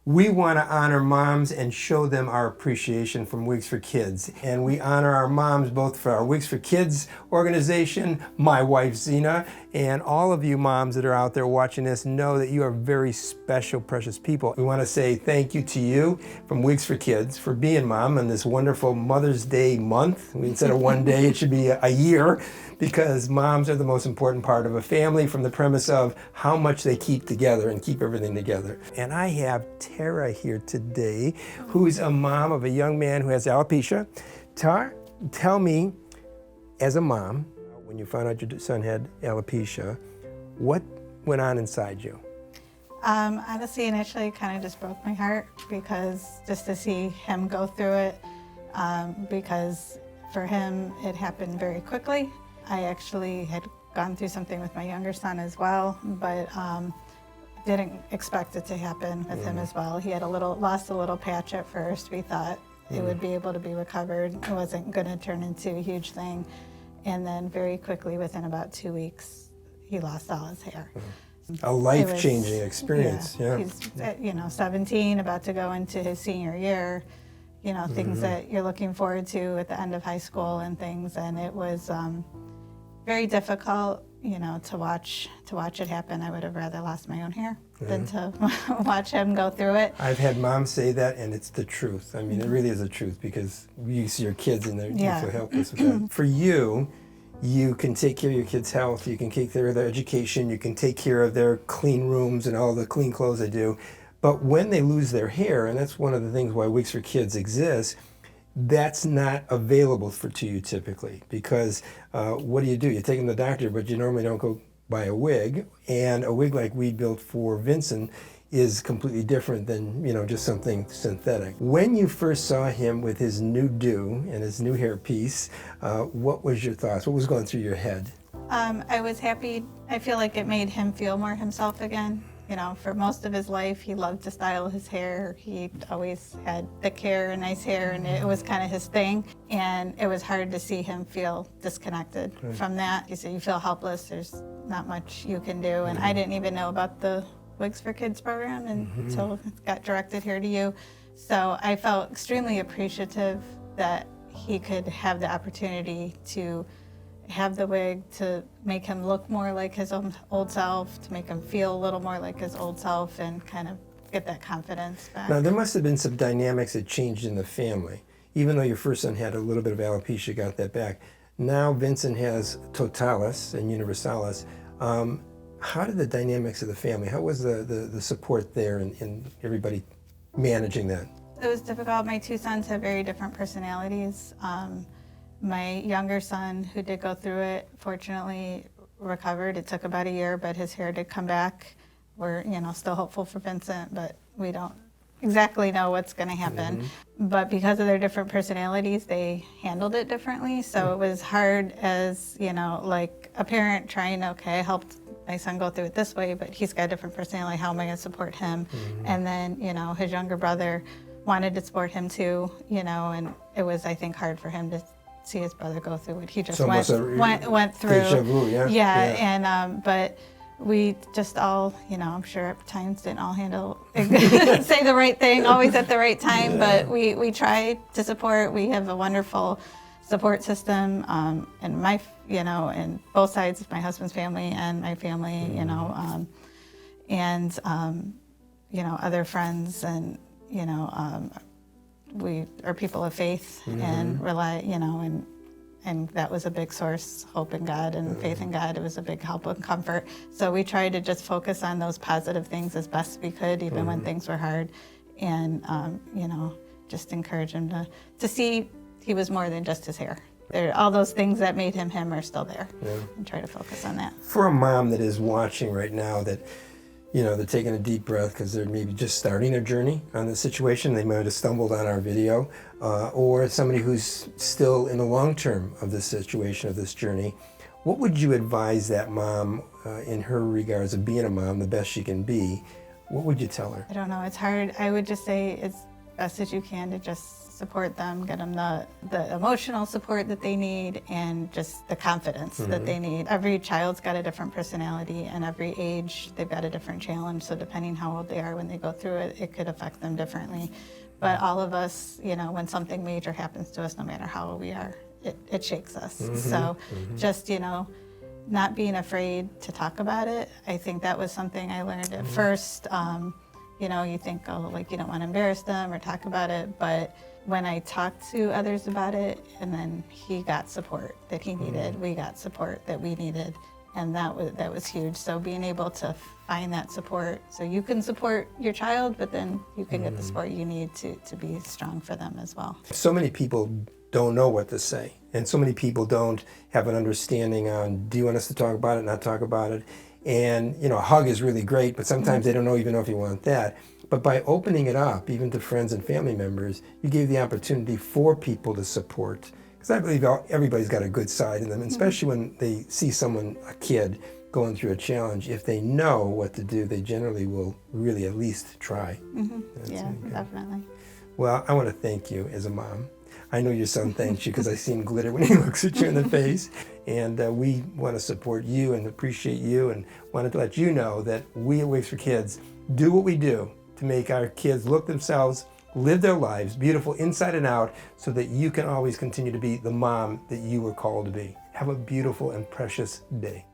We want to honor moms and show them our appreciation from Wigs for Kids. And we honor our moms both for our Wigs for Kids organization, my wife Zena, and all of you moms that are out there watching this know that you are very special, precious people. We want to say thank you to you from Wigs for Kids for being mom on this wonderful Mother's Day month. Instead of one day, it should be a year, because moms are the most important part of a family from the premise of how much they keep together and keep everything together. And I have Terra here today, who's a mom of a young man who has alopecia. Tara, tell me, as a mom, when you found out your son had alopecia, what went on inside you? Honestly, initially it kind of just broke my heart, because just to see him go through it, because for him it happened very quickly. I actually had gone through something with my younger son as well, but didn't expect it to happen with him as well. He had lost a little patch at first. We thought it would be able to be recovered. It wasn't going to turn into a huge thing. And then very quickly, within about 2 weeks, he lost all his hair. A life-changing experience. Yeah. He's 17, about to go into his senior year. Things that you're looking forward to at the end of high school and things. And it was very difficult, to watch it happen. I would have rather lost my own hair than to watch him go through it. I've had moms say that, and it's the truth. I mean, it really is the truth, because you see your kids and you feel helpless with that. For you, you can take care of your kids' health, you can take care of their education, you can take care of their clean rooms and all the clean clothes they do. But when they lose their hair, and that's one of the things why Wigs for Kids exists, that's not available to you typically, because what do? You take them to the doctor, but you normally don't go buy a wig, and a wig like we built for Vincent is completely different than just something synthetic. When you first saw him with his new do and his new hair piece, what was your thoughts? What was going through your head? I was happy. I feel like it made him feel more himself again. For most of his life, he loved to style his hair. He always had thick hair and nice hair, and it was kind of his thing. And it was hard to see him feel disconnected from that. He said, you feel helpless. There's not much you can do. And I didn't even know about the Wigs for Kids program until it got directed here to you. So I felt extremely appreciative that he could have the opportunity to have the wig, to make him look more like his old self, to make him feel a little more like his old self, and kind of get that confidence back. Now, there must have been some dynamics that changed in the family. Even though your first son had a little bit of alopecia, got that back. Now Vincent has totalis and universalis. How did the dynamics of the family, how was the support there and everybody managing that? It was difficult. My two sons have very different personalities. My younger son, who did go through it, fortunately recovered. It took about a year, but his hair did come back. We're, still hopeful for Vincent, but we don't exactly know what's going to happen. But because of their different personalities, they handled it differently. So it was hard as, like a parent trying, I helped my son go through it this way, but he's got a different personality. How am I going to support him? And then, his younger brother wanted to support him too, and it was, I think, hard for him to see his brother go through what he just went through. Deja vu, and but we just all, I'm sure at times didn't all say the right thing always at the right time, but we try to support. We have a wonderful support system, and my, and both sides of my husband's family and my family, and other friends, and we are people of faith and rely, and that was a big source, hope in God and faith in God. It was a big help and comfort. So we tried to just focus on those positive things as best we could, even when things were hard, and just encourage him to see he was more than just his hair. All those things that made him him are still there, and try to focus on that. For a mom that is watching right now, that they're taking a deep breath because they're maybe just starting their journey on the situation. They might have stumbled on our video, or somebody who's still in the long term of this situation, of this journey. What would you advise that mom in her regards of being a mom the best she can be? What would you tell her? I don't know, it's hard. I would just say as best as you can to just support them, get them the emotional support that they need, and just the confidence that they need. Every child's got a different personality, and every age they've got a different challenge. So depending how old they are when they go through it, it could affect them differently. But all of us, you know, when something major happens to us, no matter how old we are, it shakes us. So just, you know, not being afraid to talk about it. I think that was something I learned at first. You know, you think, oh, like you don't want to embarrass them or talk about it. But when I talked to others about it, and then he got support that he needed, we got support that we needed. And that was huge. So being able to find that support, so you can support your child, but then you can get the support you need to be strong for them as well. So many people don't know what to say, and so many people don't have an understanding on, do you want us to talk about it, not talk about it? And you know, a hug is really great, but sometimes they don't even know if you want that. But by opening it up, even to friends and family members, you gave the opportunity for people to support. Because I believe everybody's got a good side in them, and especially when they see someone, a kid, going through a challenge. If they know what to do, they generally will really at least try. Yeah, definitely. Well, I want to thank you as a mom. I know your son thanks you because I see him glitter when he looks at you in the face. And we want to support you and appreciate you, and wanted to let you know that we at Wigs for Kids do what we do to make our kids look themselves, live their lives beautiful inside and out, so that you can always continue to be the mom that you were called to be. Have a beautiful and precious day.